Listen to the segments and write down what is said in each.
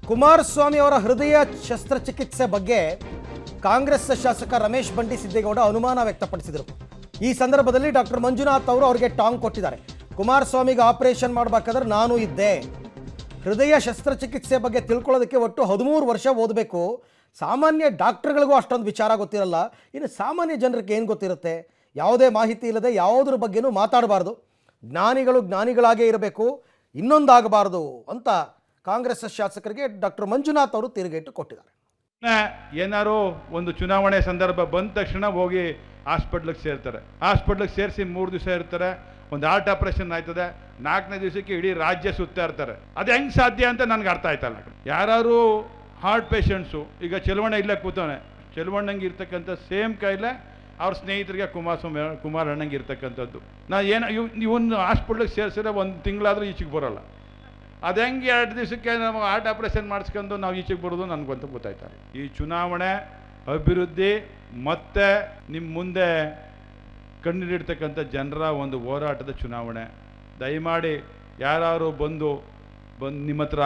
ಕುಮಾರಸ್ವಾಮಿ ಅವರ ಹೃದಯ ಶಸ್ತ್ರಚಿಕಿತ್ಸೆ ಬಗ್ಗೆ ಕಾಂಗ್ರೆಸ್ ಶಾಸಕ ರಮೇಶ್ ಬಂಡಿ ಸಿದ್ದೇಗೌಡ ಅನುಮಾನ ವ್ಯಕ್ತಪಡಿಸಿದರು. ಈ ಸಂದರ್ಭದಲ್ಲಿ ಡಾಕ್ಟರ್ ಮಂಜುನಾಥ್ ಅವರು ಅವರಿಗೆ ಟಾಂಗ್ ಕೊಟ್ಟಿದ್ದಾರೆ. ಕುಮಾರಸ್ವಾಮಿಗೆ ಆಪರೇಷನ್ ಮಾಡಬೇಕಾದ್ರೆ ನಾನು ಇದ್ದೆ. ಹೃದಯ ಶಸ್ತ್ರಚಿಕಿತ್ಸೆ ಬಗ್ಗೆ ತಿಳ್ಕೊಳ್ಳೋದಕ್ಕೆ ಒಟ್ಟು 13 ವರ್ಷ ಓದಬೇಕು. ಸಾಮಾನ್ಯ ಡಾಕ್ಟರ್ಗಳಿಗೂ ಅಷ್ಟೊಂದು ವಿಚಾರ ಗೊತ್ತಿರಲ್ಲ. ಇನ್ನು ಸಾಮಾನ್ಯ ಜನರಿಗೆ ಏನು ಗೊತ್ತಿರುತ್ತೆ? ಯಾವುದೇ ಮಾಹಿತಿ ಇಲ್ಲದೆ ಯಾವುದ್ರ ಬಗ್ಗೆನೂ ಮಾತಾಡಬಾರ್ದು. ಜ್ಞಾನಿಗಳು ಜ್ಞಾನಿಗಳಾಗೇ ಇರಬೇಕು, ಇನ್ನೊಂದಾಗಬಾರ್ದು ಅಂತ ಕಾಂಗ್ರೆಸ್ ಶಾಸಕರಿಗೆ ಡಾಕ್ಟರ್ ಮಂಜುನಾಥ್ ಅವರು ತಿರುಗೇಟು ಕೊಟ್ಟಿದ್ದಾರೆ. ಏನಾರು ಒಂದು ಚುನಾವಣೆ ಸಂದರ್ಭ ಬಂದ ತಕ್ಷಣ ಹೋಗಿ ಹಾಸ್ಪಿಟ್ಲಿಗೆ ಸೇರ್ತಾರೆ. ಹಾಸ್ಪಿಟ್ಲಿಗೆ ಸೇರಿಸಿ 3 ದಿವಸ ಇರ್ತಾರೆ. ಒಂದು ಹಾರ್ಟ್ ಆಪರೇಷನ್ ಆಯ್ತದೆ, 4ನೇ ದಿವಸಕ್ಕೆ ಇಡೀ ರಾಜ್ಯ ಸುತ್ತಾ ಇರ್ತಾರೆ. ಅದು ಹೆಂಗೆ ಸಾಧ್ಯ ಅಂತ ನನಗೆ ಅರ್ಥ ಆಯ್ತಲ್ಲ. ಯಾರು ಹಾರ್ಟ್ ಪೇಷಂಟ್ಸು, ಈಗ ಚೆಲುವಣ್ಣ ಇಲ್ಲೇ ಕೂತವನೆ, ಚೆಲುವಣ್ಣಂಗೆ ಇರ್ತಕ್ಕಂಥ ಸೇಮ್ ಕಾಯಿಲೆ ಅವ್ರ ಸ್ನೇಹಿತರಿಗೆ ಕುಮಾರ್ ಅಣ್ಣಂಗೆ ಇರ್ತಕ್ಕಂಥದ್ದು. ಇವನು ಹಾಸ್ಪಿಟ್ಲಿಗೆ ಸೇರಿಸಿದ್ರೆ 1 ತಿಂಗಳಾದರೂ ಈಚೆಗೆ ಬರೋಲ್ಲ. ಅದು ಹೆಂಗೆ 2 ದಿವಸಕ್ಕೆ ನಾವು ಹಾರ್ಟ್ ಆಪರೇಷನ್ ಮಾಡಿಸ್ಕೊಂಡು ನಾವು ಈಚೆಗೆ ಬರೋದು ನನಗಂತೂ ಗೊತ್ತಾಯ್ತಾರೆ. ಈ ಚುನಾವಣೆ ಅಭಿವೃದ್ಧಿ ಮತ್ತೆ ನಿಮ್ಮ ಮುಂದೆ ಕಣ್ಣಿಡಿರ್ತಕ್ಕಂಥ ಜನರ ಒಂದು ಹೋರಾಟದ ಚುನಾವಣೆ. ದಯಮಾಡಿ ಯಾರು ಬಂದು ನಿಮ್ಮ ಹತ್ರ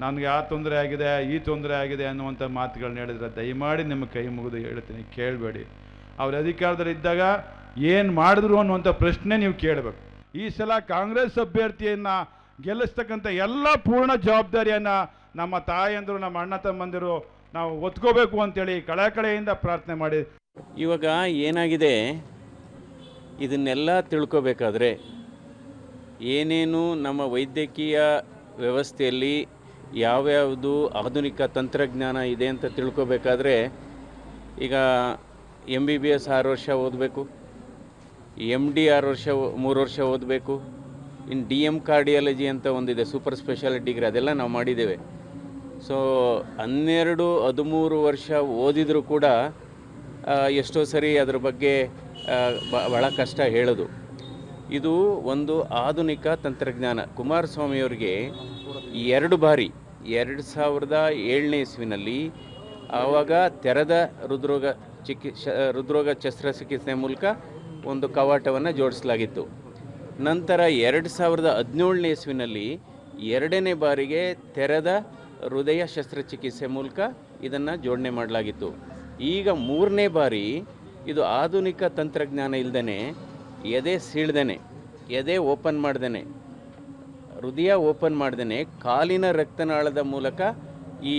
ನನಗೆ ಆ ತೊಂದರೆ ಆಗಿದೆ, ಈ ತೊಂದರೆ ಆಗಿದೆ ಅನ್ನುವಂಥ ಮಾತುಗಳನ್ನ ಹೇಳಿದ್ರೆ ದಯಮಾಡಿ ನಿಮ್ಮ ಕೈ ಮುಗಿದು ಹೇಳ್ತೀನಿ, ಕೇಳಬೇಡಿ. ಅವ್ರ ಅಧಿಕಾರದಲ್ಲಿದ್ದಾಗ ಏನು ಮಾಡಿದ್ರು ಅನ್ನುವಂಥ ಪ್ರಶ್ನೆ ನೀವು ಕೇಳಬೇಕು. ಈ ಸಲ ಕಾಂಗ್ರೆಸ್ ಅಭ್ಯರ್ಥಿಯನ್ನು ಗೆಲ್ಲಿಸ್ತಕ್ಕಂಥ ಎಲ್ಲ ಪೂರ್ಣ ಜವಾಬ್ದಾರಿಯನ್ನು ನಮ್ಮ ತಾಯಂದರು, ನಮ್ಮ ಅಣ್ಣ ತಮ್ಮಂದಿರು ನಾವು ಒತ್ಕೋಬೇಕು ಅಂತೇಳಿ ಕಳೆಯಿಂದ ಪ್ರಾರ್ಥನೆ ಮಾಡಿ. ಇವಾಗ ಏನಾಗಿದೆ, ಇದನ್ನೆಲ್ಲ ತಿಳ್ಕೋಬೇಕಾದ್ರೆ ಏನೇನು ನಮ್ಮ ವೈದ್ಯಕೀಯ ವ್ಯವಸ್ಥೆಯಲ್ಲಿ ಯಾವ್ಯಾವುದು ಆಧುನಿಕ ತಂತ್ರಜ್ಞಾನ ಇದೆ ಅಂತ ತಿಳ್ಕೋಬೇಕಾದ್ರೆ ಈಗ MBBS 6 ವರ್ಷ ಓದಬೇಕು, MD 3 ವರ್ಷ ಓದಬೇಕು. ಇನ್ನು DM ಕಾರ್ಡಿಯಾಲಜಿ ಅಂತ ಒಂದಿದೆ, ಸೂಪರ್ ಸ್ಪೆಷಾಲಿಟಿ ಡಿಗ್ರಿ, ಅದೆಲ್ಲ ನಾವು ಮಾಡಿದ್ದೇವೆ. ಸೊ 12-13 ವರ್ಷ ಓದಿದರೂ ಕೂಡ ಎಷ್ಟೋ ಸರಿ ಅದ್ರ ಬಗ್ಗೆ ಭಾಳ ಕಷ್ಟ ಹೇಳೋದು. ಇದು ಒಂದು ಆಧುನಿಕ ತಂತ್ರಜ್ಞಾನ. ಕುಮಾರಸ್ವಾಮಿಯವ್ರಿಗೆ 2 ಬಾರಿ 2007ನೇ ಇಸ್ವಿನಲ್ಲಿ ಆವಾಗ ತೆರೆದ ಹೃದ್ರೋಗ ಶಸ್ತ್ರಚಿಕಿತ್ಸೆ ಮೂಲಕ ಒಂದು ಕವಾಟವನ್ನು ಜೋಡಿಸಲಾಗಿತ್ತು. ನಂತರ 2017ನೇ ಇಸ್ವಿನಲ್ಲಿ 2ನೇ ಬಾರಿಗೆ ತೆರೆದ ಹೃದಯ ಶಸ್ತ್ರಚಿಕಿತ್ಸೆ ಮೂಲಕ ಇದನ್ನು ಜೋಡಣೆ ಮಾಡಲಾಗಿತ್ತು. ಈಗ 3ನೇ ಬಾರಿ ಇದು ಆಧುನಿಕ ತಂತ್ರಜ್ಞಾನ ಇಲ್ಲದೇ, ಎದೆ ಸೀಳ್ದೇನೆ, ಎದೆ ಓಪನ್ ಮಾಡ್ದೇನೆ, ಹೃದಯ ಓಪನ್ ಮಾಡ್ದೇನೆ, ಕಾಲಿನ ರಕ್ತನಾಳದ ಮೂಲಕ ಈ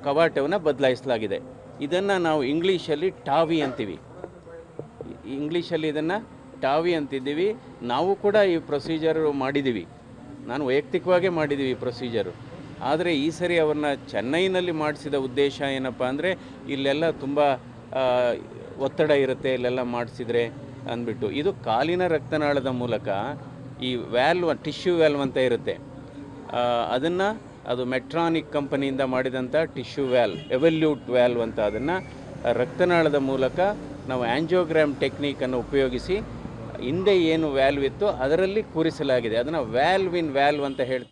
ಕವಾಟವನ್ನು ಬದಲಾಯಿಸಲಾಗಿದೆ. ಇದನ್ನು ನಾವು ಇಂಗ್ಲೀಷಲ್ಲಿ ಟಾವಿ ಅಂತೀವಿ. ಇಂಗ್ಲೀಷಲ್ಲಿ ಇದನ್ನು ಟಾವಿ ಅಂತಿದ್ದೀವಿ. ನಾವು ಕೂಡ ಈ ಪ್ರೊಸೀಜರು ಮಾಡಿದ್ದೀವಿ. ನಾನು ವೈಯಕ್ತಿಕವಾಗೇ ಮಾಡಿದ್ದೀವಿ ಈ ಪ್ರೊಸೀಜರು. ಆದರೆ ಈ ಸರಿ ಅವ್ರನ್ನ ಚೆನ್ನೈನಲ್ಲಿ ಮಾಡಿಸಿದ ಉದ್ದೇಶ ಏನಪ್ಪ ಅಂದರೆ, ಇಲ್ಲೆಲ್ಲ ತುಂಬ ಒತ್ತಡ ಇರುತ್ತೆ, ಇಲ್ಲೆಲ್ಲ ಮಾಡಿಸಿದ್ರೆ ಅಂದ್ಬಿಟ್ಟು. ಇದು ಕಾಲಿನ ರಕ್ತನಾಳದ ಮೂಲಕ ಈ ವ್ಯಾಲ್ವ್, ಟಿಶ್ಯೂ ವ್ಯಾಲ್ವ್ ಅಂತ ಇರುತ್ತೆ, ಅದು ಮೆಟ್ರಾನಿಕ್ ಕಂಪನಿಯಿಂದ ಮಾಡಿದಂಥ ಟಿಶ್ಯೂ ವ್ಯಾಲ್ವ್, ಎವಲ್ಯೂಟ್ ವ್ಯಾಲ್ವ್ ಅಂತ, ಅದನ್ನು ರಕ್ತನಾಳದ ಮೂಲಕ ನಾವು ಆಂಜಿಯೋಗ್ರಾಮ್ ಟೆಕ್ನಿಕನ್ನು ಉಪಯೋಗಿಸಿ ಹಿಂದೆ ಏನು ವ್ಯಾಲ್ವ್ ಇತ್ತು ಅದರಲ್ಲಿ ಕೂರಿಸಲಾಗಿದೆ. ಅದನ್ನು ವ್ಯಾಲ್ವ್ ಇನ್ ವ್ಯಾಲ್ವ್ ಅಂತ ಹೇಳ್ತೀವಿ.